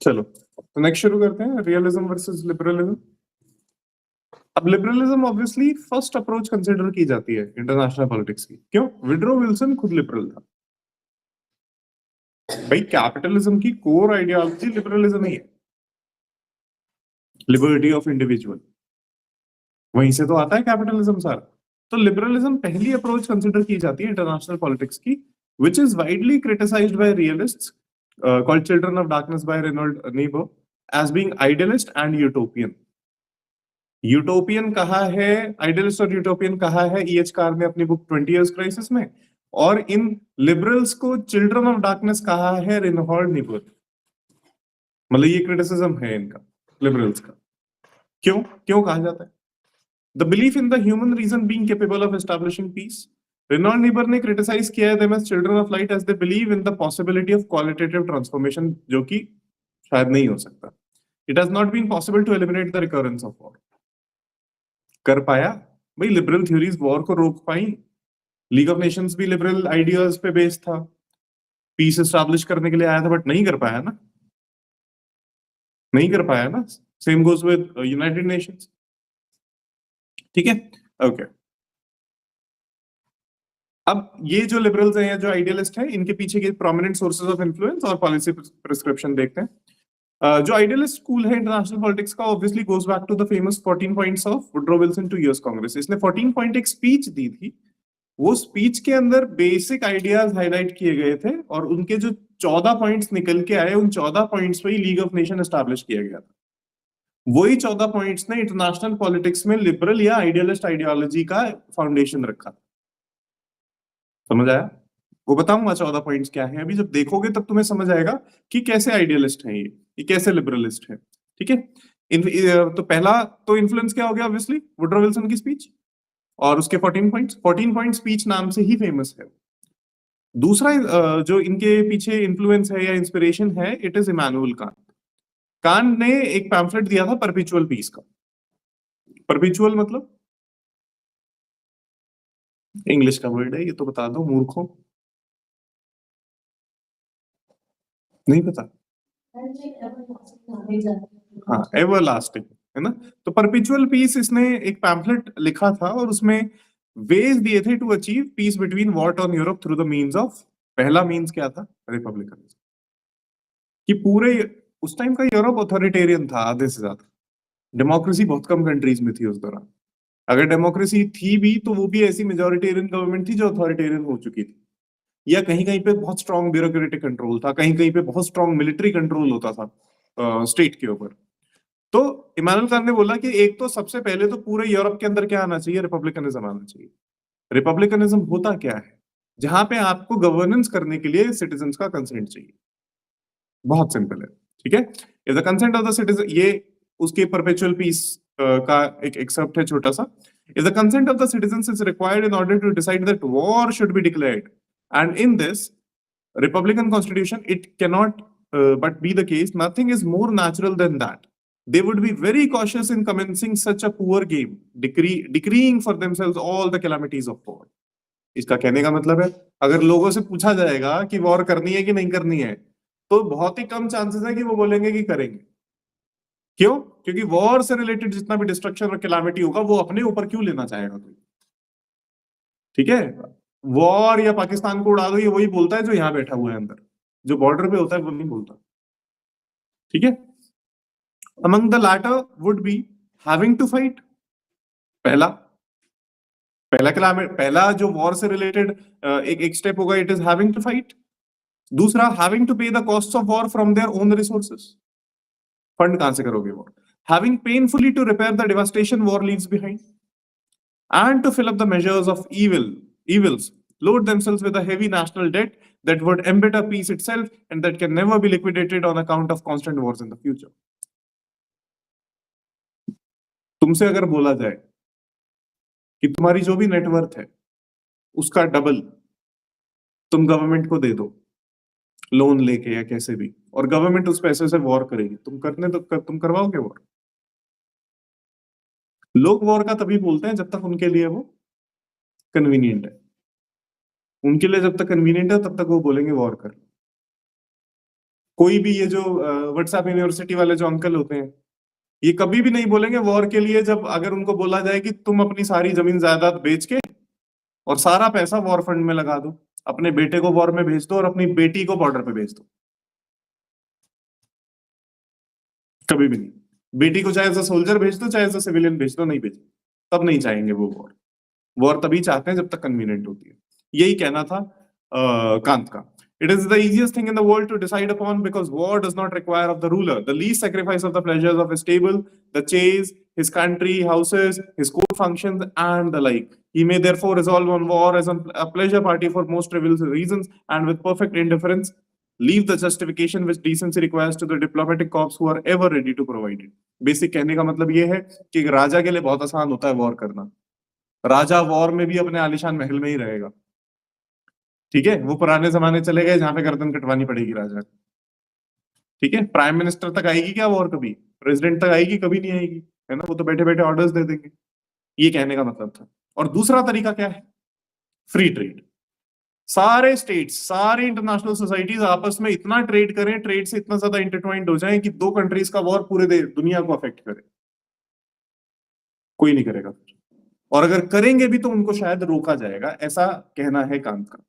चलो तो नेक्स्ट शुरू करते हैं, रियलिज्म वर्सेस लिबरलिज्म। अब liberalism obviously first approach consider की जाती है इंटरनेशनल पॉलिटिक्स की। क्यों? वुडरो विल्सन खुद लिबरल था भाई। कैपिटलिज्म की कोर आइडियोलॉजी लिबरलिज्म ही है, लिबर्टी ऑफ इंडिविजुअल, वहीं से तो आता है कैपिटलिज्म सारा। तो लिबरलिज्म पहली अप्रोच कंसिडर की जाती है इंटरनेशनल पॉलिटिक्स की, which is widely criticised by realists called children of darkness by Reinhold Niebuhr as being idealist and utopian. Utopian कहा है, आइडियलिस्ट और यूटोपियन कहा है E.H. कार ने अपनी बुक 20 Years क्राइसिस में, और इन लिबरल्स को चिल्ड्रन ऑफ डार्कनेस कहा है रेनॉल्ड नीबो। मतलब ये क्रिटिसिज्म है इनका, लिबरल्स का। क्यों क्यों कहा जाता है? The belief in the human reason being capable of establishing peace. Reinhold Niebuhr ने क्रिटिसाइज किया है them as children of light as they believe in the possibility of qualitative transformation, जो कि शायद नहीं हो सकता। It has not been possible to eliminate the recurrence of war. कर पाया भाई? लिबरल थ्योरीज वॉर को रोक पाई? लीग ऑफ नेशंस भी लिबरल आइडियाज पे बेस्ड था, पीस एस्टैब्लिश करने के लिए आया था, बट नहीं कर पाया ना, नहीं कर पाया ना। Same goes with United Nations. ठीक है, ओके। अब ये जो लिबरल्स हैं या जो आइडियलिस्ट हैं, इनके पीछे के प्रोमिनेंट सोर्सेज ऑफ इन्फ्लुएंस और पॉलिसी प्रिस्क्रिप्शन देखते हैं। जो आइडियलिस्ट स्कूल है इंटरनेशनल पॉलिटिक्स का, obviously goes back to the famous 14 points of Woodrow Wilson to US Congress. इसने 14 पॉइंट एक स्पीच दी थी। वो स्पीच के अंदर बेसिक आइडियाज हाईलाइट किए गए थे, और उनके जो 14 पॉइंट्स निकल के आए, उन 14 पॉइंट्स पे ही लीग ऑफ नेशन एस्टैब्लिश किया गया था। वही 14 पॉइंट्स ने इंटरनेशनल पॉलिटिक्स में लिबरल या आइडियलिस्ट आइडियोलॉजी का फाउंडेशन रखा। समझ आया? वो बताऊंगा 14 पॉइंट्स क्या है। अभी जब देखोगे तब तुम्हें समझ आएगा कि कैसे आइडियलिस्ट है ये कैसे लिबरलिस्ट है। ठीक है, तो पहला तो इन्फ्लुएंस क्या हो गया? ऑब्वियसली वुडरो विल्सन की स्पीच और उसके 14 पॉइंट स्पीच नाम से ही फेमस है। दूसरा जो इनके पीछे इन्फ्लुएंस है या इंस्पिरेशन है, it is Immanuel Kant. Can't ने एक पैम्फलेट दिया था परपेचुअल पीस का। परपेचुअल मतलब इंग्लिश का वर्ड है, ये तो बता दो मूर्खों, नहीं पता? हाँ, एवरलास्टिंग है ना। तो परपेचुअल पीस, इसने एक पैम्फलेट लिखा था और उसमें वेज दिए थे to achieve peace between war on Europe through the means of, पहला मीन्स क्या था? रिपब्लिकनिज्म। कि पूरे उस टाइम का यूरोप ऑथोरिटेरियन था आधे से ज्यादा, डेमोक्रेसी बहुत कम कंट्रीज में थी उस दौरान। अगर डेमोक्रेसी थी भी तो वो भी ऐसी मेजोरिटेरियन गवर्नमेंट थी जो अथॉरिटेरियन हो चुकी थी, या कहीं कहीं पे बहुत स्ट्रॉन्ग ब्यूरोक्रेटिक कंट्रोल था, कहीं कहीं पे बहुत स्ट्रॉन्ग मिलिट्री कंट्रोल होता था स्टेट के ऊपर। तो इमानुएल कांट ने बोला कि एक तो सबसे पहले तो पूरे यूरोप के अंदर क्या आना चाहिए? रिपब्लिकनिज्म आना चाहिए। रिपब्लिकनिज्म होता क्या है? जहां पे आपको गवर्नेंस करने के लिए सिटीजन्स का कंसेंट चाहिए। बहुत सिंपल है। ठीक है, if the consent of the citizen, ये उसके परपेचुअल पीस का एक एक्सेप्ट है छोटा सा। If the consent of the citizens is required in order to decide that war should be declared, and in this Republican constitution, it cannot but be the case. Nothing is more natural than that. They would be very cautious in commencing such a poor game, decreeing for themselves all the calamities of war. इसका कहने का मतलब है, अगर लोगों से पूछा जाएगा कि वॉर करनी है कि नहीं करनी है, तो बहुत ही कम चांसेस है कि वो बोलेंगे कि करेंगे। क्यों? क्योंकि वॉर से रिलेटेड जितना भी डिस्ट्रक्शन और कैलामिटी होगा, वो अपने ऊपर क्यों लेना चाहेगा कोई? ठीक है, वॉर या पाकिस्तान को उड़ा दो, ये वही बोलता है जो यहां बैठा हुआ है अंदर, जो बॉर्डर पे होता है वो नहीं बोलता। ठीक है, among the latter would be having to fight. पहला पहला जो वॉर से रिलेटेड एक स्टेप होगा, it is having to fight. दूसरा, having to pay the cost of war from their own resources. Fund कहां से करोगे war? Having painfully to repair the devastation war leaves behind, and to fill up the measures of evils, load themselves with a heavy national debt that would embitter peace itself and that can never be liquidated on account of constant wars in the future. तुमसे अगर बोला जाए कि तुम्हारी जो भी net worth है उसका डबल तुम गवर्नमेंट को दे दो, लोन लेके या कैसे भी, और गवर्नमेंट उस पैसे से वॉर करेगी, तुम करवाओगे वॉर? लोग वॉर का तभी बोलते हैं जब तक उनके लिए वो कन्वीनियंट है। उनके लिए जब तक कन्वीनियंट है तब तक वो बोलेंगे वॉर कर। कोई भी ये जो व्हाट्सएप यूनिवर्सिटी वाले जो अंकल होते हैं, ये कभी भी नहीं बोलेंगे वॉर के लिए, जब अगर उनको बोला जाए कि तुम अपनी सारी जमीन जायदाद बेच के और सारा पैसा वॉर फंड में लगा दो, अपने बेटे को वॉर में भेज दो और अपनी बेटी को बॉर्डर पे भेज दो। कभी भी नहीं। बेटी को चाहे एज अ सोल्जर भेज दो, चाहे एज अ सिविलियन भेज दो, नहीं भेज, तब नहीं चाहेंगे वो वॉर। वॉर तभी चाहते हैं जब तक कन्वीनियंट होती है। यही कहना था कांत का। It is the easiest thing in the world to decide upon because war does not require of the ruler the least sacrifice of the pleasures of his table, the chase, his country, houses, his court functions, and the like. He may therefore resolve on war as a pleasure party for most trivial reasons and with perfect indifference, leave the justification which decency requires to the diplomatic corps who are ever ready to provide it. Basic कहने का मतलब ये है कि राजा के लिए बहुत आसान होता है वॉर करना। राजा वॉर में भी अपने आलिशान महल में ही रहेगा, ठीक है। वो पुराने जमाने चले गए जहां पे गर्दन कटवानी पड़ेगी राजा को, ठीक है। प्राइम मिनिस्टर तक आएगी क्या वॉर कभी? प्रेसिडेंट तक आएगी? कभी नहीं आएगी, है ना। वो तो बैठे बैठे ऑर्डर्स दे देंगे। ये कहने का मतलब था। और दूसरा तरीका क्या है? Free trade. सारे स्टेट्स, सारी इंटरनेशनल सोसाइटीज आपस में इतना ट्रेड करें, ट्रेड से इतना ज्यादा इंटरट्वाइंड हो जाए कि दो कंट्रीज का वॉर पूरे दुनिया को अफेक्ट करे। कोई नहीं करेगा। और अगर करेंगे भी तो उनको शायद रोका जाएगा, ऐसा कहना है कांत का,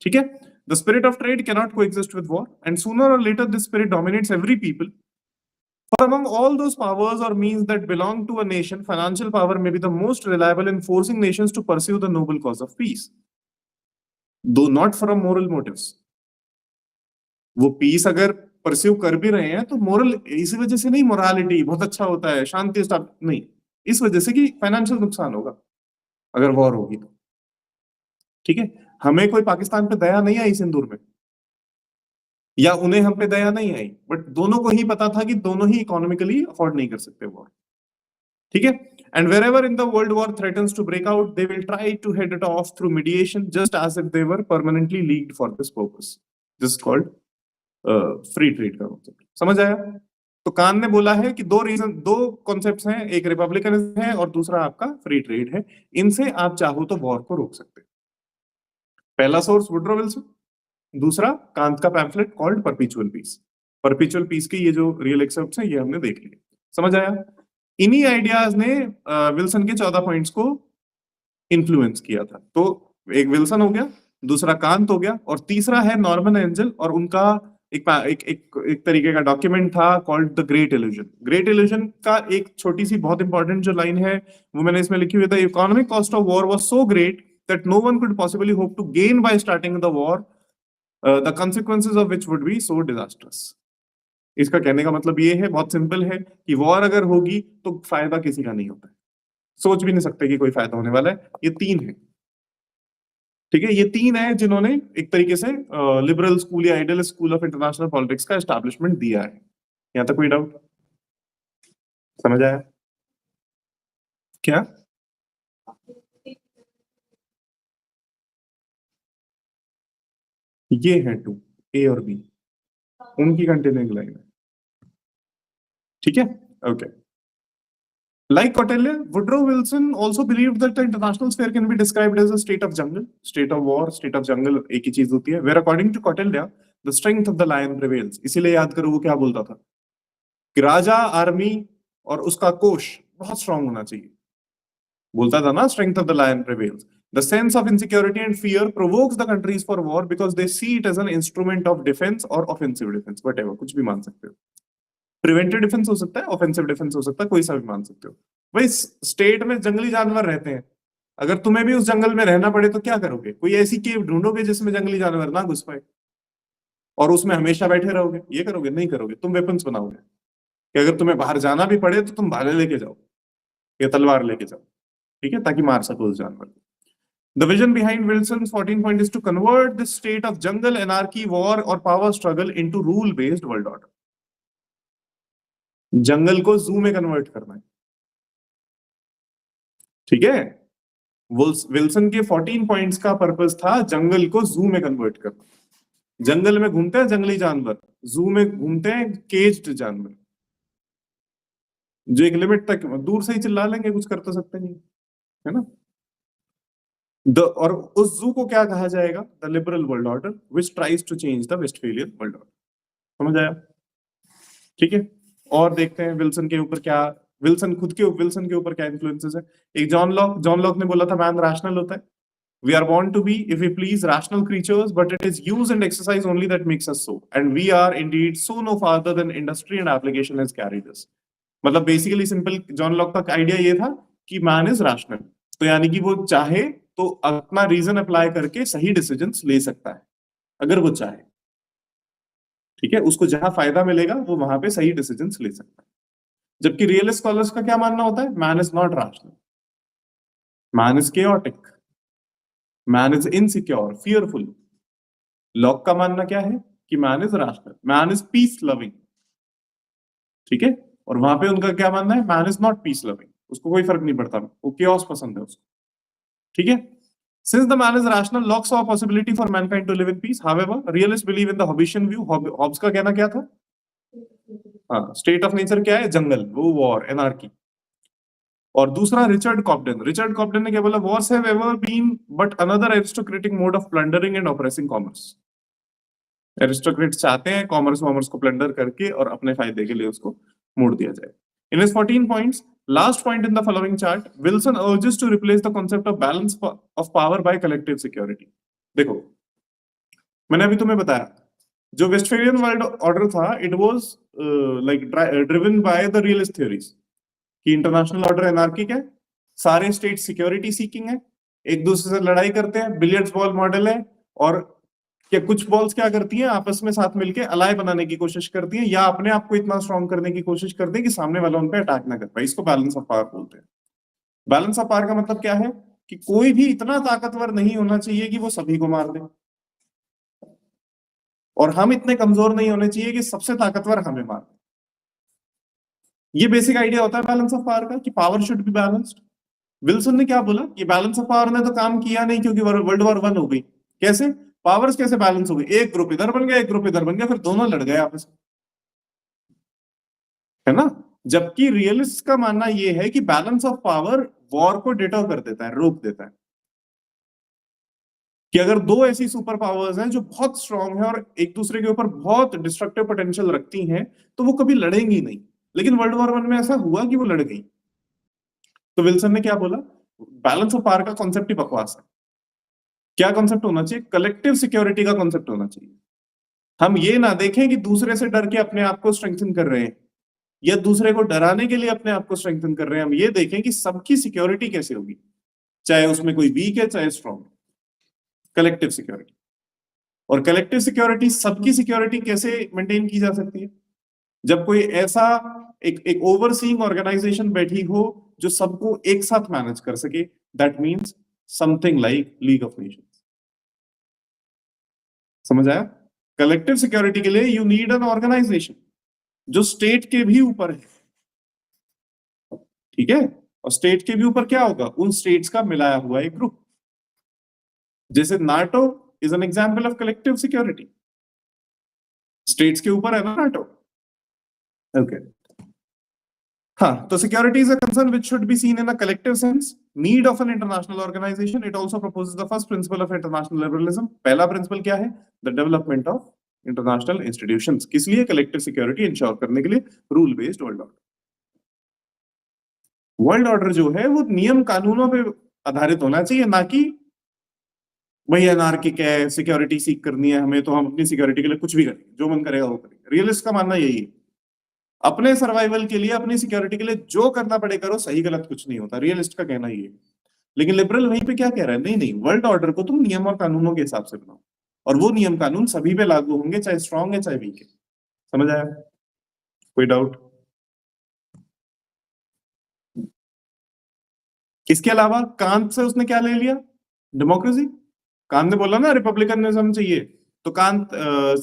ठीक है। The spirit of trade cannot coexist with war, and sooner or later this spirit dominates every people. For among all those powers or means that belong to a nation, financial power may be the most reliable in forcing nations to pursue the noble cause of peace, though not from moral motives. वो piece अगर pursue कर भी रहे हैं तो moral इसी वजह से नहीं, मोरालिटी बहुत अच्छा होता है, शांति नहीं, इस वजह से कि फाइनेंशियल नुकसान होगा अगर वॉर होगी तो, ठीक है। हमें कोई पाकिस्तान पे दया नहीं आई सिंदूर में, या उन्हें हम पे दया नहीं आई, बट दोनों को ही पता था कि दोनों ही इकोनॉमिकली अफोर्ड नहीं कर सकते वॉर, ठीक है। And wherever in the world war threatens to break out, they will try to head it off through mediation just as if they were permanently leagued for this purpose. This called free trade का concept. समझ आया? तो कान ने बोला है कि दो reason, दो कॉन्सेप्ट्स हैं, एक रिपब्लिकनिज्म है और दूसरा आपका फ्री ट्रेड है। इनसे आप चाहो तो वॉर को रोक सकते हैं। पहला सोर्स वुड्रो विल्सन, दूसरा कांत का pamphlet called perpetual peace. Perpetual peace के ये जो रियल एक्सेप्ट्स हैं ये हमने देख लिए। समझ आया? इन्हीं आइडियाज ने विल्सन के 14 पॉइंट्स को इन्फ्लुएंस किया था। तो एक विल्सन हो गया, दूसरा कांत हो गया, और तीसरा है नॉर्मन एंजल, और उनका एक तरीके का डॉक्यूमेंट था called the great illusion. Great illusion का एक छोटी सी बहुत इंपॉर्टेंट जो लाइन है वो मैंने इसमें लिखी हुई था, economic cost of war was so great that no one could possibly hope to gain by starting the war, the consequences of which would be so disastrous। इसका कहने का मतलब ये है, बहुत सिंपल है, कि वॉर अगर होगी तो फायदा किसी का नहीं होता है, सोच भी नहीं सकते कि कोई फायदा होने वाला है। ये तीन है, ठीक है। ये तीन है जिन्होंने एक तरीके से लिबरल स्कूल या ideal school of international politics का एस्टैब्लिशमेंट दिया है। यहां तक कोई डाउट? समझ आया क्या? ये है टू, ए और बी, उनकी कंटिन्यूइंग लाइन है, ठीक है। Okay. Like Kautilya, Woodrow Wilson also believed that the international sphere can be described as a state of jungle, state of war, state of jungle एक ही चीज होती है, where according to Kautilya, the strength of the lion prevails। इसीलिए याद करो वो क्या बोलता था कि राजा, आर्मी और उसका कोष बहुत स्ट्रांग होना चाहिए। बोलता था ना, strength of the lion prevails। The sense of insecurity and fear provokes the countries for war because they see it as an instrument of defense or offensive defense, whatever, कुछ भी मान सकते हो। प्रिवेंटिव डिफेंस हो सकता है, offensive defence हो सकता है, कोई सा भी मान सकते हो। भाई स्टेट में जंगली जानवर रहते हैं, अगर तुम्हें भी उस जंगल में रहना पड़े तो क्या करोगे? कोई ऐसी केव ढूंढोगे जिसमें जंगली जानवर ना घुस पाए, और उसमें हमेशा बैठे रहोगे? ये करोगे? नहीं करोगे। तुम वेपन्स बनाओगे कि अगर तुम्हें बाहर जाना भी पड़े तो तुम भाले लेके जाओ या तलवार लेके जाओ, ठीक है, ताकि मार सको उस जानवर को। The vision behind Wilson's 14 point is to convert this state of jungle, anarchy, war or power struggle into rule-based world order। जंगल को जू में कन्वर्ट करना है, ठीक है। विल्सन के 14 पॉइंट्स का पर्पस था जंगल को जू में कन्वर्ट करना। जंगल में घूमते हैं जंगली जानवर, जू में घूमते हैं केज्ड जानवर, जो एक लिमिट तक दूर से ही चिल्ला लेंगे, कुछ कर तो सकते नहीं, है ना। और उस जू को क्या कहा जाएगा? The liberal world order which tries to change the Westphalian world order. समझ आया? ठीक है, और देखते हैं विल्सन के ऊपर क्या, विल्सन के ऊपर क्या इन्फ्लुएंसेस है। एक जॉन लॉक ने बोला था मैन रैशनल होता है। We are born to be, if we please, rational creatures, but it is use and exercise only that makes us so. And we are indeed so no farther than industry and application has carried us. मतलब basically simple John Locke का idea ये था कि man is rational, तो यानी कि वो चाहे तो अपना रीजन अप्लाई करके सही डिसीजंस ले सकता है, अगर वो चाहे। ठीक है, उसको जहां फायदा मिलेगा वो वहां पे सही डिसीजंस ले सकता है। जबकि रियलिस्ट स्कॉलर्स का क्या मानना होता है? Man is not rational, man is chaotic, man is insecure, fearful. Lock का मानना क्या है कि man is rational, man is peace loving. ठीक है, और वहां पे उनका क्या मानना है? Man is not peace loving, उसको कोई फर्क नहीं पड़ता, वो केओस पसंद है उसको। ठीक है, since the man is rational, Locke saw a possibility for mankind to live in peace. However, realists believe in the Hobbesian view. Hobbes का कहना क्या था? हाँ, स्टेट ऑफ नेचर क्या है? जंगल, वो वॉर, एनार्की। और दूसरा रिचर्ड कॉप्टन ने क्या बोला? Wars have ever been but another aristocratic mode of plundering and oppressing commerce. Aristocrats चाहते हैं कॉमर्स को प्लंडर करके और अपने फायदे के लिए उसको मोड़ दिया जाए। In his 14 points, last point in the following chart, Wilson urges to replace the concept of balance of power by collective security. देखो, मैंने अभी तुम्हें बताया, जो वेस्टफेलियन वर्ल्ड ऑर्डर था, it was like driven by the realist theories कि international order anarchic है, सारे स्टेट सिक्योरिटी सीकिंग है, एक दूसरे से लड़ाई करते हैं, बिलियर्ड्स बॉल मॉडल है, और क्या कुछ बॉल्स क्या करती हैं? आपस में साथ मिलकर अलाय बनाने की कोशिश करती हैं, या अपने आप को इतना स्ट्रॉन्ग करने की कोशिश करते हैं कि सामने वाला उन पे अटैक ना कर पाए। इसको बैलेंस ऑफ पावर बोलते हैं। बैलेंस ऑफ पावर का मतलब क्या है? कि कोई भी इतना ताकतवर नहीं होना चाहिए कि वो सभी को मार दे, और हम इतने कमजोर नहीं होने चाहिए कि सबसे ताकतवर हमें मार दे। ये बेसिक आइडिया होता है बैलेंस ऑफ पावर का, कि power should be balanced. Wilson ने क्या बोला कि बैलेंस ऑफ पावर ने तो काम किया नहीं, क्योंकि वर्ल्ड वॉर 1 हो गई। कैसे पावर्स कैसे बैलेंस हो गई? एक ग्रुप इधर बन गया, एक ग्रुप इधर बन गया, फिर दोनों लड़ गए आपस में, है ना? जबकि रियलिस्ट का मानना यह है कि बैलेंस ऑफ पावर वॉर को डिटर कर देता है, रोक देता है। कि अगर दो ऐसी सुपर पावर्स हैं जो बहुत स्ट्रांग है और एक दूसरे के ऊपर बहुत डिस्ट्रक्टिव पोटेंशियल रखती हैं, तो वो कभी लड़ेंगी नहीं। लेकिन वर्ल्ड वॉर 1 में ऐसा हुआ कि वो लड़ गई। तो विल्सन ने क्या बोला? बैलेंस ऑफ पावर का कॉन्सेप्ट ही बकवास है। क्या कॉन्सेप्ट होना चाहिए? कलेक्टिव सिक्योरिटी का कॉन्सेप्ट होना चाहिए। हम ये ना देखें कि दूसरे से डर के अपने आप को स्ट्रेंथन कर रहे हैं, या दूसरे को डराने के लिए अपने आप को स्ट्रेंथन कर रहे हैं। हम ये देखें कि सबकी सिक्योरिटी कैसे होगी, चाहे उसमें कोई वीक है चाहे स्ट्रॉन्ग। कलेक्टिव सिक्योरिटी, और कलेक्टिव सिक्योरिटी, सबकी सिक्योरिटी कैसे मेंटेन की जा सकती है? जब कोई ऐसा एक ओवरसीइंग ऑर्गेनाइजेशन बैठी हो जो सबको एक साथ मैनेज कर सके। That means something like league of Nations. समझ आया? कलेक्टिव सिक्योरिटी के लिए यू नीड एन ऑर्गेनाइजेशन जो स्टेट के भी ऊपर है। ठीक है, और स्टेट के भी ऊपर क्या होगा? उन स्टेट्स का मिलाया हुआ एक ग्रुप। जैसे NATO is an example of collective security, states के ऊपर है ना नाटो। ओके, हाँ, तो security is a concern which should be seen in a collective sense, need of an international organisation. It also proposes the first principle of international liberalism. पहला principle क्या है? The development of international institutions. किस लिए? Collective security ensure करने के लिए, rule based world order. World order जो है वो नियम कानूनों पे आधारित होना चाहिए, ना कि वही अनार्किक है, सिक्योरिटी सीख करनी है हमें तो हम अपनी सिक्योरिटी के लिए कुछ भी करेंगे, जो मन करेगा वो करेंगे। रियलिस्ट का मानना यही है, अपने सर्वाइवल के लिए, अपनी सिक्योरिटी के लिए जो करना पड़े करो, सही गलत कुछ नहीं होता। रियलिस्ट का कहना ये है। लेकिन लिबरल वहीं पे क्या कह रहा है? नहीं नहीं, वर्ल्ड ऑर्डर को तुम नियम और कानूनों के हिसाब से बनाओ, और वो नियम कानून सभी पे लागू होंगे, चाहे स्ट्रांग है चाहे वीक है। समझ आया? कोई डाउट? इसके अलावा कांत से उसने क्या ले लिया? डेमोक्रेसी। कांत ने बोला ना रिपब्लिकनिज्म चाहिए, तो कांत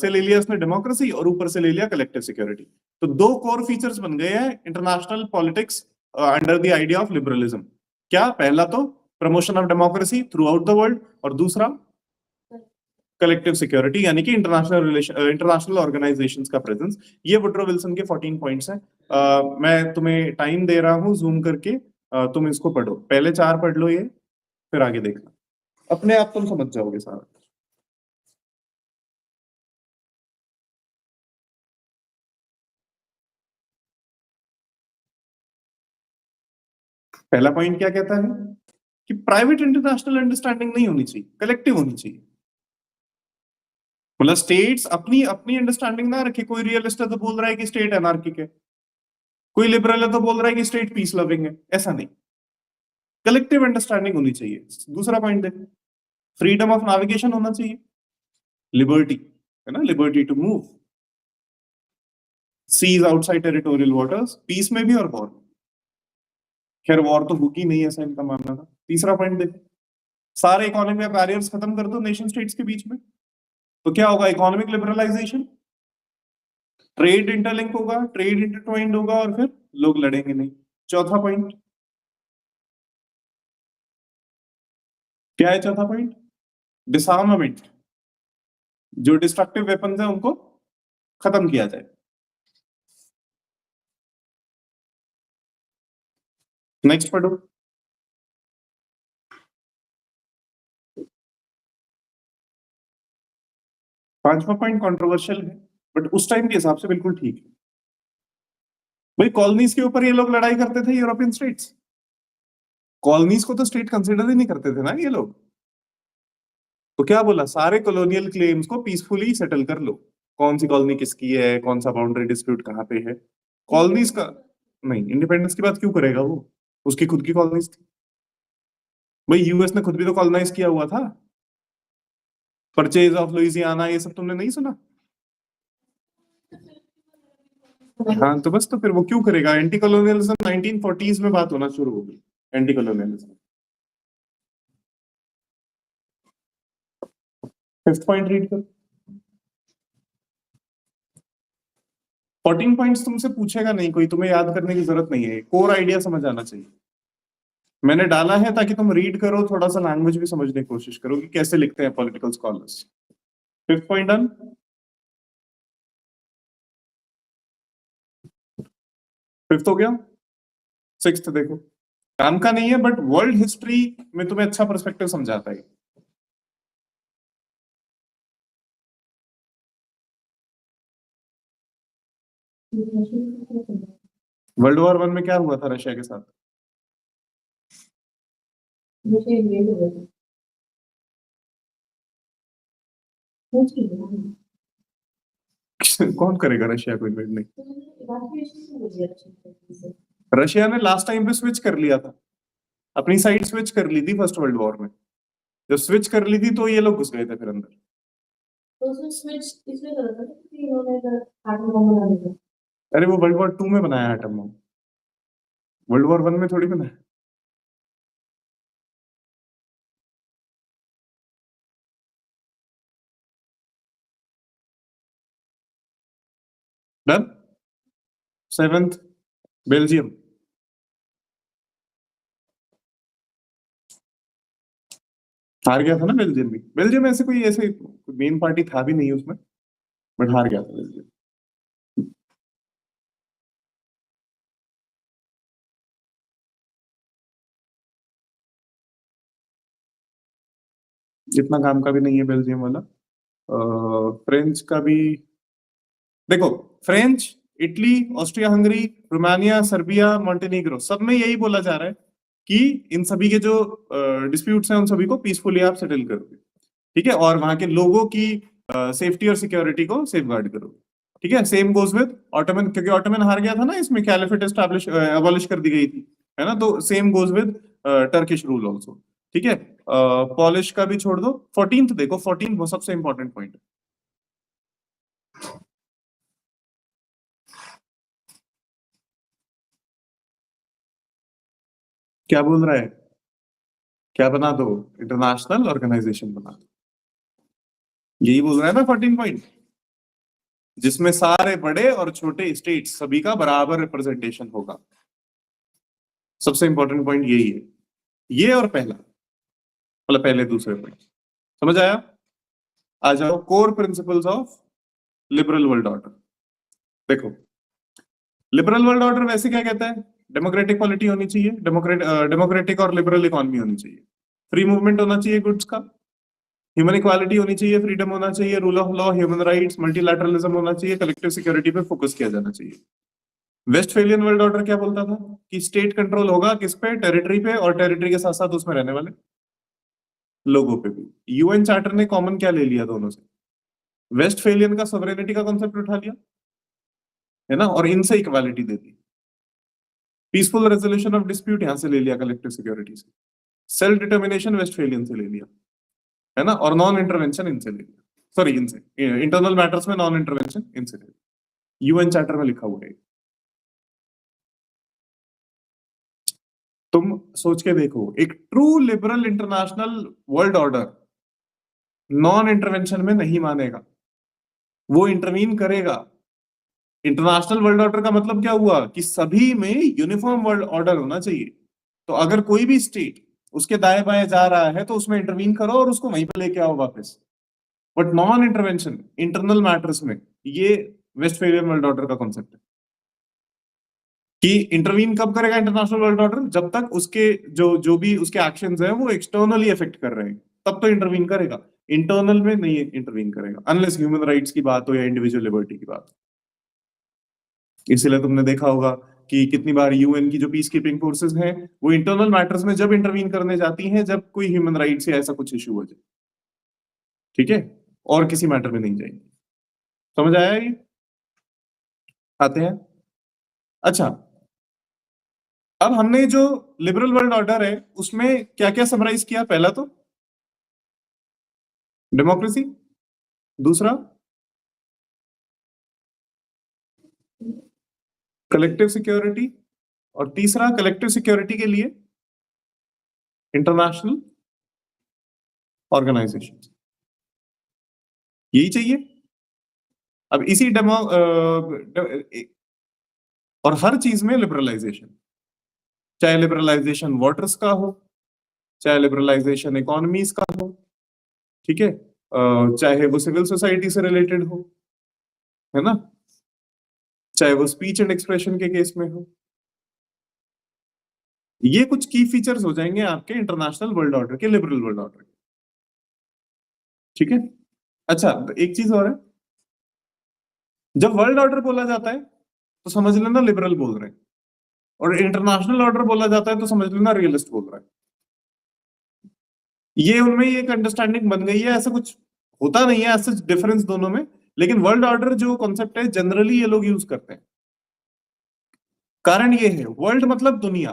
से ले लिया उसने डेमोक्रेसी, और ऊपर से ले लिया कलेक्टिव सिक्योरिटी। तो दो कोर फीचर्स बन गए हैं international politics under the idea of liberalism. क्या? पहला तो promotion of democracy through out the world, और दूसरा कलेक्टिव सिक्योरिटी, यानी कि इंटरनेशनल ऑर्गेनाइजेशंस का प्रेजेंस। ये वुड्रो विल्सन के 14 पॉइंट्स हैं। मैं तुम्हें टाइम दे रहा हूं जूम करके, तुम इसको पढ़ो, पहले 4 पढ़ लो ये, फिर आगे देखना, अपने आप तुम समझ जाओगे सारा। पहला पॉइंट क्या कहता है कि प्राइवेट इंटरनेशनल अंडरस्टैंडिंग नहीं होनी चाहिए, कलेक्टिव होनी चाहिए। मतलब स्टेट्स अपनी अपनी अंडरस्टैंडिंग ना रखे। कोई रियलिस्ट है तो बोल रहा है कि स्टेट एनार्किक है, कोई लिबरल है तो बोल रहा है कि स्टेट पीस लविंग है, ऐसा नहीं, कलेक्टिव अंडरस्टैंडिंग होनी चाहिए। दूसरा पॉइंट देखो, फ्रीडम ऑफ नेविगेशन होना चाहिए, लिबर्टी है ना, liberty to move seas outside territorial waters, peace में भी और वॉर में। खैर वॉर तो होगी नहीं, ऐसा इनका मानना था। तीसरा पॉइंट देखो, सारे इकोनॉमिक बैरियर्स खत्म कर दो नेशन स्टेट्स के बीच में, तो क्या होगा, इकोनॉमिक लिबरलाइजेशन, ट्रेड इंटरलिंक होगा, ट्रेड इंटरट्वाइंड होगा और फिर लोग लड़ेंगे नहीं। चौथा पॉइंट क्या है? चौथा पॉइंट डिसआर्मामेंट, जो डिस्ट्रक्टिव वेपन्स है उनको खत्म किया जाए। नेक्स्ट पढ़ो। पांचवा पॉइंट कंट्रोवर्शियल है, बट उस टाइम के हिसाब से बिल्कुल ठीक है। भाई कॉलोनीज के ऊपर ये लोग लड़ाई करते थे, यूरोपियन स्टेट्स। कॉलोनीज को तो स्टेट कंसिडर ही नहीं करते थे ना ये लोग। तो क्या बोला, सारे कॉलोनियल क्लेम्स को पीसफुली सेटल कर लो। कौन सी कॉलोनी किसकी है, कौन सा बाउंड्री डिस्प्यूट कहाँ पे है, कॉलोनीज का नहीं। इंडिपेंडेंस की बात क्यों करेगा वो, उसकी खुद की कॉलोनीज थी। भाई यूएस ने खुद भी तो कॉलोनाइज किया हुआ था, परचेज ऑफ लुइसियाना, ये सब तुमने नहीं सुना? हाँ तो बस, तो फिर वो क्यों करेगा? एंटी कॉलोनियलिज्म 1940s में बात होना शुरू हो गई, anti colonialism. Fifth point read कर। 14 पॉइंट्स तुमसे पूछेगा नहीं कोई, तुम्हें याद करने की जरूरत नहीं है, कोर आइडिया समझ आना चाहिए। मैंने डाला है ताकि तुम रीड करो, थोड़ा सा लैंग्वेज भी समझने की कोशिश करो कि कैसे लिखते हैं political scholars. Fifth point done. Fifth हो गया। सिक्स्थ देखो, काम का नहीं है बट वर्ल्ड हिस्ट्री में तुम्हें अच्छा पर्सपेक्टिव समझाता है। वर्ल्ड वॉर 1 में क्या हुआ था रशिया के साथ? कौन करेगा रशिया को इन्वेड? नहीं, रशिया ने लास्ट टाइम पे स्विच कर लिया था, अपनी साइड स्विच कर ली थी फर्स्ट वर्ल्ड वॉर में। जब स्विच कर ली थी तो ये लोग घुस गए थे फिर अंदर। तो स्विच इसलिए करा था कि इन्होंने एटम बम बना दिया। अरे वो वर्ल्ड वॉर 2 में बनाया एटम बम, वर्ल्ड वॉर 1 में थोड़ी बनाया। डन। Seventh, Belgium. हार गया था ना बेल्जियम भी। बेल्जियम ऐसे कोई ऐसे मेन पार्टी था भी नहीं उसमें, बट हार गया था बेल्जियम। इतना काम का भी नहीं है बेल्जियम वाला। फ्रेंच का भी देखो, French, Italy, Austria Hungary, Romania, Serbia, Montenegro, सब में यही बोला जा रहा है कि इन सभी के जो डिस्प्यूट्स हैं उन सभी को पीसफुली आप सेटल करोगे, ठीक है, और वहां के लोगों की सेफ्टी और सिक्योरिटी को सेफगार्ड करोगे, ठीक है। सेम गोज विद ऑटोमन, क्योंकि ऑटोमन हार गया था ना इसमें, कैलिफेट एस्टैब्लिश अबॉलिश कर दी गई थी, है ना। तो same goes with Turkish rule also, ठीक है। पॉलिश का भी छोड़ दो। 14th देखो, 14th वो सबसे इंपॉर्टेंट पॉइंट है। क्या बोल रहा है? क्या बना दो? इंटरनेशनल ऑर्गेनाइजेशन बना दो, यही बोल रहा है ना 14 पॉइंट, जिसमें सारे बड़े और छोटे स्टेट्स सभी का बराबर रिप्रेजेंटेशन होगा। सबसे इंपॉर्टेंट पॉइंट यही है, ये और पहला, मतलब पहले दूसरे पॉइंट। समझ आया? आ जाओ, core principles of liberal world order. देखो, लिबरल वर्ल्ड ऑर्डर वैसे क्या कहता है? डेमोक्रेटिक पॉलिटी होनी चाहिए, डेमोक्रेटिक और लिबरल इकोनॉमी होनी चाहिए, फ्री मूवमेंट होना चाहिए गुड्स का, ह्यूमन इक्वालिटी होनी चाहिए, फ्रीडम होना चाहिए, rule of law, human rights, multilateralism होना चाहिए, कलेक्टिव सिक्योरिटी पे फोकस किया जाना चाहिए। वेस्टफेलियन वर्ल्ड ऑर्डर क्या बोलता था कि स्टेट कंट्रोल होगा किस पे, टेरिटरी पे, और टेरिटरी के साथ साथ उसमें रहने वाले लोगों पे भी। यूएन चार्टर ने कॉमन क्या ले लिया दोनों से, वेस्टफेलियन का सॉवरेनिटी का कॉन्सेप्ट उठा लिया, है ना, और इनसे equality they the. Peaceful resolution of dispute यहां से ले लिया कलेक्टिव सिक्योरिटी से, सेल्फ डिटर्मिनेशन वेस्टफेलियन से ले लिया, है ना, और नॉन इंटरवेंशन इनसे ले लिया, सॉरी इनसे, इंटरनल मैटर्स में नॉन इंटरवेंशन इनसे ले लिया, यूएन चार्टर में लिखा हुआ है। तुम सोच के देखो, एक true liberal international world order non intervention में नहीं मानेगा, वो इंटरवीन करेगा। इंटरनेशनल वर्ल्ड ऑर्डर का मतलब क्या हुआ कि सभी में यूनिफॉर्म वर्ल्ड ऑर्डर होना चाहिए। तो अगर कोई भी स्टेट उसके दाएं बाएं जा रहा है तो उसमें इंटरवीन करो और उसको वहीं पर लेके आओ वापस। But non intervention internal matters में, ये वेस्टफेलियन वर्ल्ड ऑर्डर का कॉन्सेप्ट है कि इंटरवीन कब करेगा इंटरनेशनल वर्ल्ड ऑर्डर, जब तक उसके जो भी उसके एक्शंस हैं वो एक्सटर्नली इफेक्ट कर रहे हैं, तब तो इंटरवीन करेगा, इंटरनल में नहीं इंटरवीन करेगा, अनलेस ह्यूमन राइट्स की बात हो या इंडिविजुअल लिबर्टी की बात। इसीलिए तुमने देखा होगा कि कितनी बार यूएन की जो पीस कीपिंग फोर्सेस हैं वो इंटरनल मैटर्स में जब इंटरवीन करने जाती हैं जब कोई ह्यूमन राइट्स या ऐसा कुछ इश्यू हो जाए, ठीक है, और किसी मैटर में नहीं जाएंगे। समझ आया ये? आते हैं। अच्छा, अब हमने जो लिबरल वर्ल्ड ऑर्डर है उसमें क्या क्या समराइज किया, पहला तो डेमोक्रेसी, दूसरा कलेक्टिव सिक्योरिटी, और तीसरा कलेक्टिव सिक्योरिटी के लिए इंटरनेशनल ऑर्गेनाइजेशन, यही चाहिए। अब इसी और हर चीज में लिबरलाइजेशन, चाहे लिबरलाइजेशन वाटर्स का हो, चाहे लिबरलाइजेशन इकोनॉमीज का हो, ठीक है, चाहे वो सिविल सोसाइटी से रिलेटेड हो, है ना, चाहे वो स्पीच एंड एक्सप्रेशन के केस में हो। ये कुछ की फीचर्स हो जाएंगे आपके इंटरनेशनल वर्ल्ड ऑर्डर के, लिबरल वर्ल्ड ऑर्डर के, ठीक है। अच्छा, तो एक चीज और है, जब वर्ल्ड ऑर्डर बोला जाता है तो समझ लेना लिबरल बोल रहे हैं, और इंटरनेशनल ऑर्डर बोला जाता है तो समझ लेना रियलिस्ट बोल रहा है। ये उनमें एक अंडरस्टैंडिंग बन गई है, ऐसा कुछ होता नहीं है ऐसा डिफरेंस दोनों में, लेकिन वर्ल्ड ऑर्डर जो कॉन्सेप्ट है जनरली ये लोग यूज करते हैं। कारण ये है, वर्ल्ड मतलब दुनिया,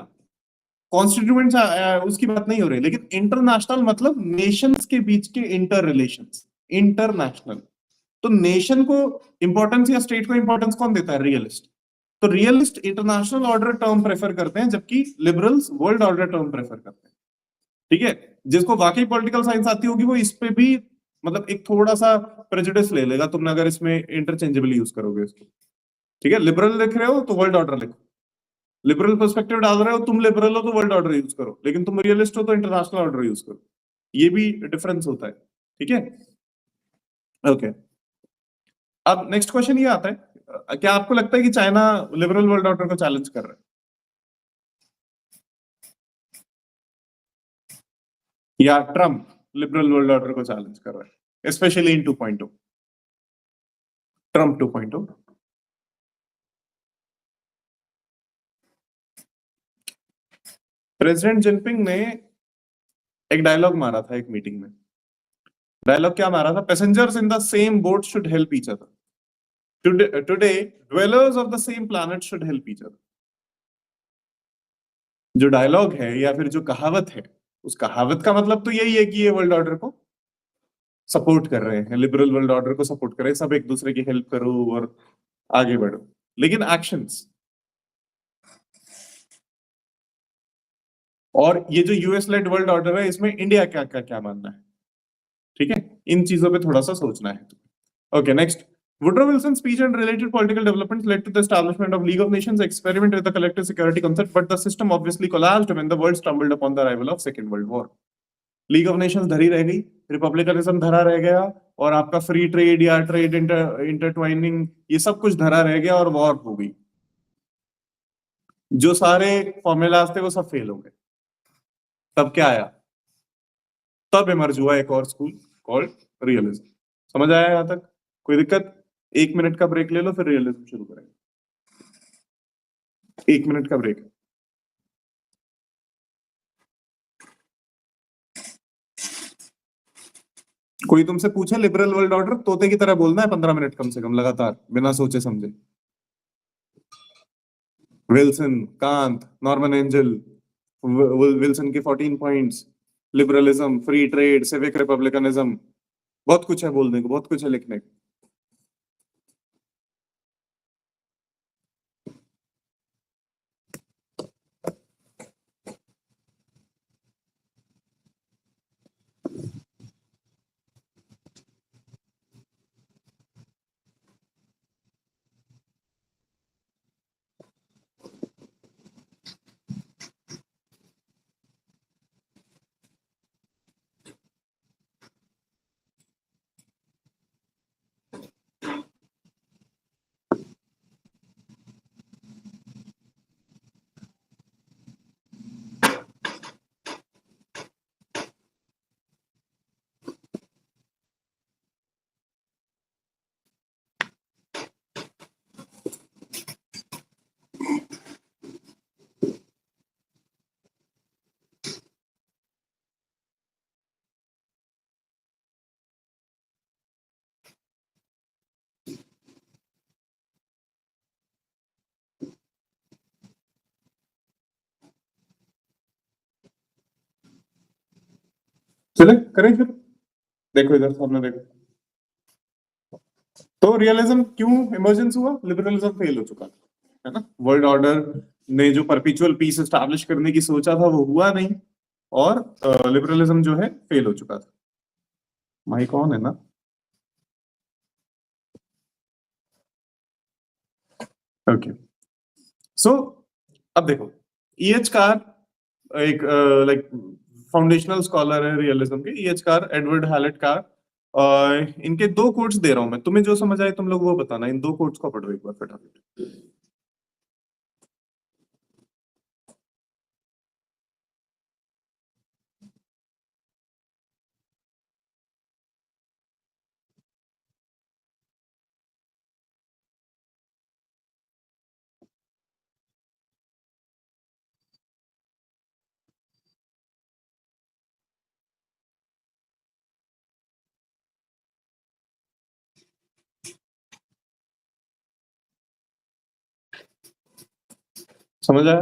कॉन्स्टिट्यूएंट उसकी बात नहीं हो रही, लेकिन इंटरनेशनल मतलब नेशंस के बीच के इंटर रिलेशंस, इंटरनेशनल। तो नेशन को इंपॉर्टेंस या स्टेट को इंपॉर्टेंस कौन देता है, रियलिस्ट। तो realist international order term prefer करते हैं, जबकि liberals world order term prefer करते हैं, ठीक है। जिसको वाकई पॉलिटिकल साइंस आती होगी वो इस पे भी मतलब एक थोड़ा सा प्रेजुडिस ले लेगा तुमने, अगर इसमें इंटरचेंजेबली यूज करोगे इसको, ठीक है। लिबरल लिख रहे हो तो वर्ल्ड ऑर्डर लिखो, लिबरल पर्सपेक्टिव डाल रहे हो, तुम लिबरल हो तो वर्ल्ड ऑर्डर यूज करो, लेकिन तुम रियलिस्ट हो तो इंटरनेशनल ऑर्डर यूज करो, ये भी डिफरेंस होता है, ठीक है। ओके, अब नेक्स्ट क्वेश्चन ये आता है, क्या आपको लगता है कि चाइना लिबरल वर्ल्ड ऑर्डर को चैलेंज कर रहा है, या ट्रम्प लिबरल वर्ल्ड ऑर्डर को चैलेंज कर रहा है, specially in 2.0, Trump 2.0? President Jinping ने एक डायलॉग मारा था एक मीटिंग में, डायलॉग क्या मारा था, passengers in the same boat should help each other, today dwellers of the same planet should help each other। जो डायलॉग है या फिर जो कहावत है, उस कहावत का मतलब तो यही है कि ये वर्ल्ड ऑर्डर को सपोर्ट कर रहे हैं, लिबरल वर्ल्ड ऑर्डर को सपोर्ट कर रहे हैं, सब एक दूसरे की हेल्प करो और आगे बढ़ो, लेकिन एक्शंस और ये जो यूएस लेड वर्ल्ड ऑर्डर है इसमें इंडिया क्या मानना है, ठीक है, इन चीजों पे थोड़ा सा सोचना है। Okay, next, Woodrow Wilson's speech and related political developments led to the establishment of League of Nations experiment with the collective security concept, but the system obviously collapsed when the world stumbled upon the arrival of Second World War। League of Nations धरी रह गई, republicanism धरा रह गया, और आपका free trade या trade इंटरट्वाइनिंग ये सब कुछ धरा रह गया और वॉर हो गई, जो सारे फॉर्मूलाज थे वो सब फेल हो गए। तब क्या आया, तब इमर्ज हुआ एक और स्कूल कॉल्ड रियलिज्म। समझ आया यहां तक? कोई दिक्कत? 1 मिनट का ब्रेक ले लो फिर रियलिज्म शुरू करेंगे। 1 मिनट का ब्रेक। कोई तुमसे पूछे लिबरल वर्ल्ड ऑर्डर, तोते की तरह बोलना है 15 मिनट कम से कम लगातार, बिना सोचे समझे। Wilson, Kant, Norman Angell, Wilson के 14 points, liberalism, free trade, civic republicanism, बहुत कुछ है बोलने को, बहुत कुछ है लिखने को। चले करें फिर, देखो इधर सामने देखो। तो रियलिज्म क्यों इमर्जेंस हुआ? लिबरलिज्म फेल हो चुका था, है ना। वर्ल्ड ऑर्डर ने जो परपेचुअल पीस एस्टैब्लिश करने की सोचा था वो हुआ नहीं, और लिबरलिज्म जो है फेल हो चुका था। माइक ऑन है ना? ओके। सो अब देखो, ईएच कार एक लाइक फाउंडेशनल स्कॉलर है रियलिज्म के, E H Carr, Edward Hallett Carr. इनके 2 कोट्स दे रहा हूं मैं, तुम्हें जो समझ आए तुम लोग वो बताना। इन 2 कोट्स को पढ़ो एक बार फटाफट। समझ आया?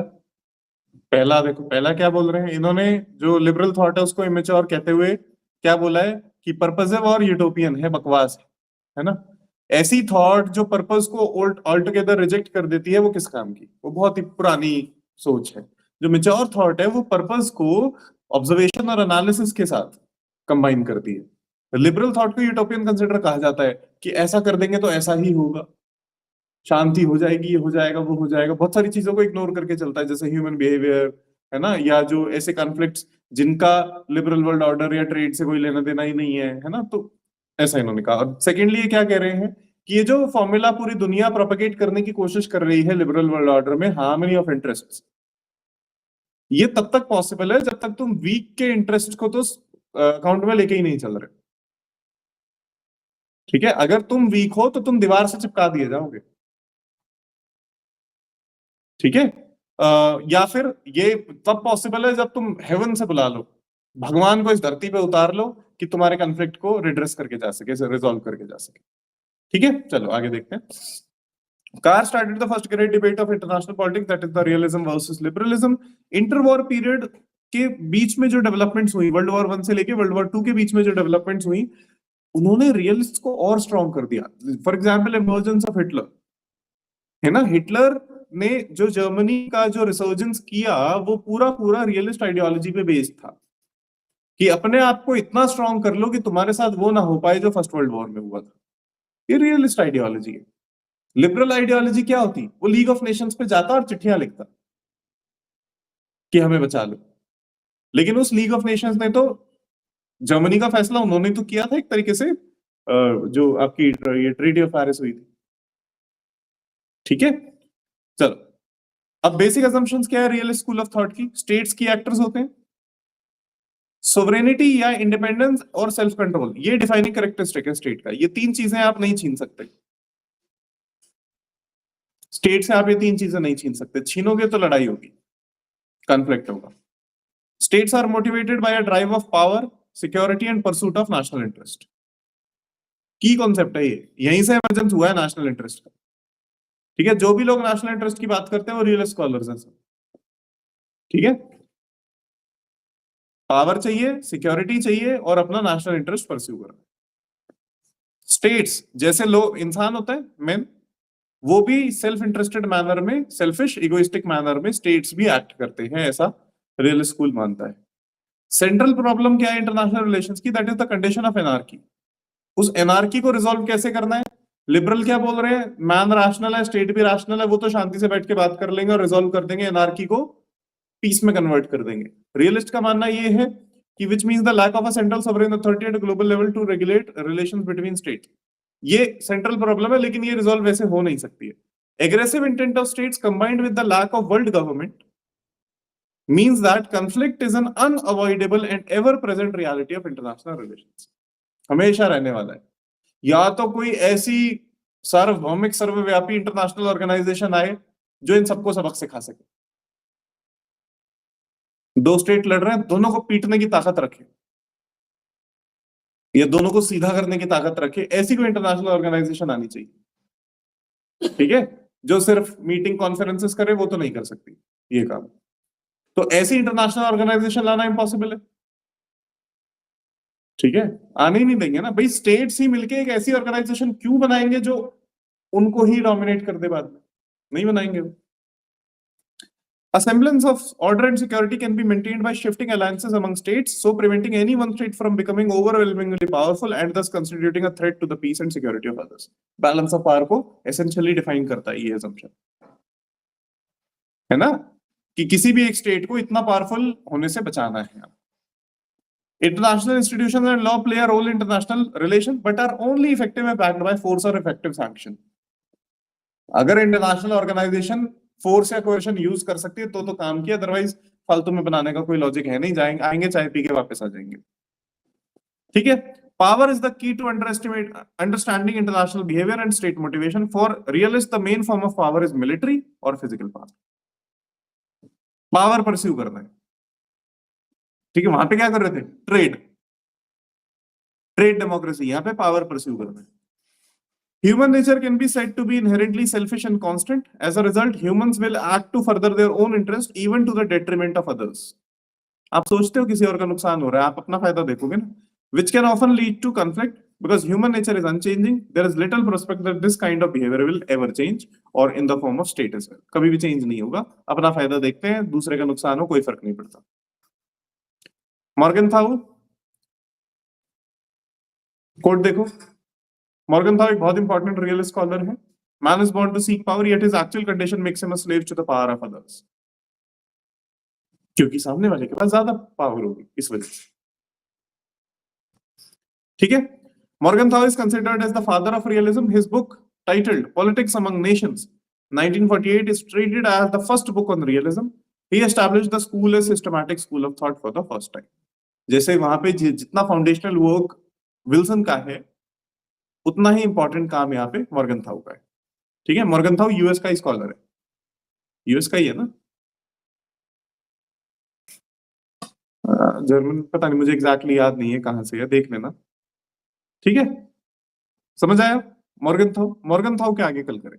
पहला देखो, पहला क्या बोल रहे हैं इन्होंने, जो लिबरल थॉट है उसको इमेच्योर कहते हुए क्या बोला है कि पर्पसिव और यूटोपियन है, बकवास है ना। ऐसी थॉट जो पर्पस को ऑल टुगेदर रिजेक्ट कर देती है, वो किस काम की? वो बहुत ही पुरानी सोच है। जो मेच्योर थॉट है वो पर्पस को ऑब्जर्वेशन और एनालिसिस के साथ कंबाइन करती है। लिबरल थॉट को यूटोपियन कंसिडर कहा जाता है कि ऐसा कर देंगे तो ऐसा ही होगा, शांति हो जाएगी, ये हो जाएगा, वो हो जाएगा, बहुत सारी चीजों को इग्नोर करके चलता है, जैसे ह्यूमन बिहेवियर, है ना, या जो ऐसे कॉन्फ्लिक्ट्स जिनका लिबरल वर्ल्ड ऑर्डर या ट्रेड से कोई लेना देना ही नहीं है ना। तो ऐसा इन्होंने कहा। और सेकेंडली ये क्या कह रहे हैं कि ये जो फॉर्मूला पूरी दुनिया प्रोपेगेट करने की कोशिश कर रही है लिबरल वर्ल्ड ऑर्डर में, हार्मनी ऑफ इंटरेस्ट, ये तब तक पॉसिबल है जब तक तुम वीक के इंटरेस्ट को तो अकाउंट में लेके ही नहीं चल रहे। ठीक है, अगर तुम वीक हो तो तुम दीवार से चिपका दिए जाओगे। ठीक है, या फिर ये तब पॉसिबल है जब तुम हेवन से बुला लो, भगवान को इस धरती पे उतार लो कि तुम्हारे कॉन्फ्लिक्ट को रिड्रेस करके जा सके, रिजॉल्व करके जा सके। ठीक है, चलो आगे देखते हैं। Car started the first great debate of international politics, that is the realism versus liberalism. Interwar period के बीच में जो डेवलपमेंट्स हुई, वर्ल्ड वॉर 1 से लेके वर्ल्ड वॉर 2 के बीच में जो डेवलपमेंट्स हुई, उन्होंने रियलिस्ट को और स्ट्रॉन्ग कर दिया। For example emergence of Hitler, है ना। हिटलर ने जो जर्मनी का जो रिसर्जेंस किया, वो पूरा पूरा रियलिस्ट आइडियोलॉजी पे बेस्ड था कि अपने आप को इतना स्ट्रॉन्ग कर लो कि तुम्हारे साथ वो ना हो पाए जो फर्स्ट वर्ल्ड वॉर में हुआ था। ये रियलिस्ट आइडियोलॉजी है। लिबरल आइडियोलॉजी क्या होती? वो लीग ऑफ नेशंस पे जाता और चिट्ठियां लिखता कि हमें बचा लो। लेकिन उस लीग ऑफ नेशंस ने तो, जर्मनी का फैसला उन्होंने तो किया था एक तरीके से, जो आपकी ये ट्रीटी ऑफ पेरिस हुई थी। ठीक है, चलो अब बेसिक असम्पशंस क्या है रियल स्कूल ऑफ थॉट की? स्टेट्स की एक्टर्स होते हैं, सोवरेनिटी या इंडिपेंडेंस और सेल्फ कंट्रोल, ये डिफाइनिंग कैरेक्टरिस्टिक है स्टेट का। ये 3 चीजें आप नहीं छीन सकते। स्टेट से आप ये तीन चीजें नहीं छीन सकते, छीनोगे तो लड़ाई होगी, कॉन्फ्लिक्ट होगा। States are motivated by a drive of power, security and pursuit of national interest. Key concept है ये, यहीं से इमर्जेंस हुआ है नेशनल इंटरेस्ट का। ठीक है, जो भी लोग नेशनल इंटरेस्ट की बात करते हैं वो रियल स्कॉलर्स हैं सब। ठीक है, पावर चाहिए, सिक्योरिटी चाहिए और अपना नेशनल इंटरेस्ट परस्यू करना। स्टेट्स जैसे लोग इंसान होता है मैन, वो भी सेल्फ इंटरेस्टेड मैनर में, सेल्फिश इगोइस्टिक मैनर में स्टेट्स भी एक्ट करते हैं, ऐसा रियल स्कूल मानता है। सेंट्रल प्रॉब्लम क्या है इंटरनेशनल रिलेशंस की? That is the condition of anarchy. उस एनार्की को रिजॉल्व कैसे करना है? लिबरल क्या बोल रहे हैं? मैन रैशनल है, स्टेट भी रैशनल है, वो तो शांति से बैठ के बात कर लेंगे और रिजॉल्व कर देंगे, एनार्की को पीस में कन्वर्ट कर देंगे। रियलिस्ट का मानना ये है कि which means the lack of a central sovereign authority at global level to regulate relations between state. ये सेंट्रल प्रॉब्लम है, लेकिन ये रिजॉल्व वैसे हो नहीं सकती है। Aggressive intent of states combined with the lack of world government means that conflict is an unavoidable and ever present reality of international relations। हमेशा रहने वाला है। या तो कोई ऐसी सार्वभौमिक सर्वव्यापी इंटरनेशनल ऑर्गेनाइजेशन आए जो इन सबको सबक सिखा सके। दो स्टेट लड़ रहे हैं, दोनों को पीटने की ताकत रखे या दोनों को सीधा करने की ताकत रखे, ऐसी कोई इंटरनेशनल ऑर्गेनाइजेशन आनी चाहिए। ठीक है, जो सिर्फ मीटिंग कॉन्फ्रेंसेस करे वो तो नहीं कर सकती ये काम। तो ऐसी इंटरनेशनल ऑर्गेनाइजेशन लाना इम्पॉसिबल है। ठीक है, आने ही नहीं देंगे ना भाई। स्टेट्स ही मिलके एक ऐसी ऑर्गेनाइजेशन क्यों बनाएंगे जो उनको ही डोमिनेट कर दे बाद में? नहीं बनाएंगे वो। A semblance of order and security can be maintained by shifting alliances among states, so preventing any one state from becoming overwhelmingly powerful and thus constituting a threat to the peace and security of others। Balance of power को essentially define करता है ये assumption, है ना, कि किसी भी एक स्टेट को इतना पावरफुल होने से बचाना है। International institutions and law play a role in international relations, but are only effective if backed by force or effective sanction। अगर इंटरनेशनल ऑर्गेनाइजेशन फोर्स या कोएर्शन यूज कर सकती है तो काम किया, अदरवाइज फालतू में बनाने का कोई लॉजिक है नहीं। जाएंगे, आएंगे चाय पी के वापस आ जाएंगे। ठीक है, power is the key to understanding international behaviour and state motivation. For realist the main form of power is military और फिजिकल पावर। पावर परस्यू करना है। ठीक है, वहां पे क्या कर रहे थे? ट्रेड डेमोक्रेसी, यहाँ पे पावर परस्यू करना है। Human nature can be said to be inherently selfish and constant. As a result, humans will act to further their own interest, even to the detriment of others। आप सोचते हो किसी और का नुकसान हो रहा है, आप अपना फायदा देखोगे ना, which can often lead to conflict because human nature is unchanging। There is little prospect that this kind of behavior will ever change, or in the form of state as well। कभी भी change नहीं होगा, अपना फायदा देखते हैं, दूसरे का नुकसान हो कोई फर्क नहीं पड़ता। मॉर्गनथाउ कोट देखो। मॉर्गनथाउ एक बहुत इंपॉर्टेंट रियल स्कॉलर है। Man is born to seek power, yet his actual condition makes him a slave to the power of others. क्योंकि सामने वाले के पास ज्यादा पावर होगी इस वजह से। ठीक है, Morgenthau is considered as the father of realism. His book titled politics among nations 1948 is treated as the first book on realism। He established the school as systematic school of thought for the first time। जैसे वहां पे जितना foundational work Wilson का है, उतना ही important काम यहाँ पे मॉर्गनथाउ का है। ठीक है, मॉर्गनथाउ यूएस का स्कॉलर है, यूएस का ही है ना, जर्मन पता नहीं, मुझे एग्जैक्टली याद नहीं है कहां से है, देख लेना। ठीक है, समझ आया? मॉर्गनथाउ के आगे कल करें।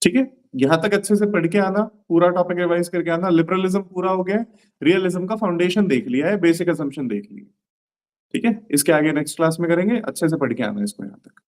ठीक है, यहां तक अच्छे से पढ़ के आना, पूरा टॉपिक रिवाइज करके आना। लिबरलिज्म पूरा हो गया, रियलिज्म का फाउंडेशन देख लिया है, बेसिक असम्पशन देख ली। ठीक है, इसके आगे नेक्स्ट क्लास में करेंगे, अच्छे से पढ़ के आना इसको यहाँ तक।